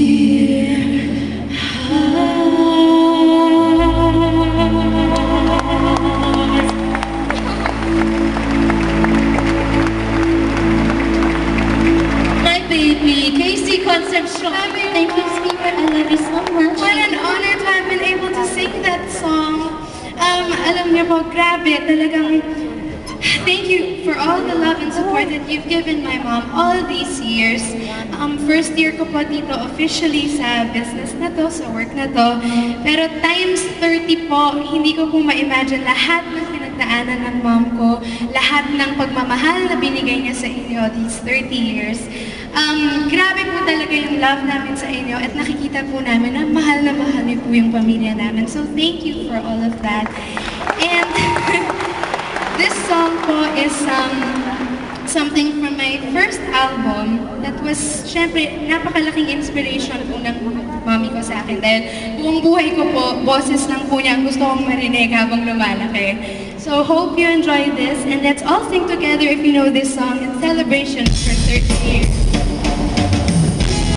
My baby, Casey Concepcion. Thank you, Speaker. I love you so much. What an honor to have been able to sing that song. Alam niyo po, grabe, talagang thank you for all the love and support that you've given my mom all these years. First year ko po dito officially sa business na to, sa work na to. Pero times 30 po, hindi ko po ma-imagine lahat ng pinagdaanan ng mom ko, lahat ng pagmamahal na binigay niya sa inyo these 30 years. Grabe po talaga yung love namin sa inyo at nakikita po namin na mahal niyo po yung pamilya namin. So thank you for all of that. And this song po is something from my first album that was, syempre, napakalaking inspiration po ng mami ko sa akin dahil buong buhay ko po, boses lang po niya ang gusto kong marinig habang lumalaki. So hope you enjoy this and let's all sing together if you know this song in celebration for 30 years.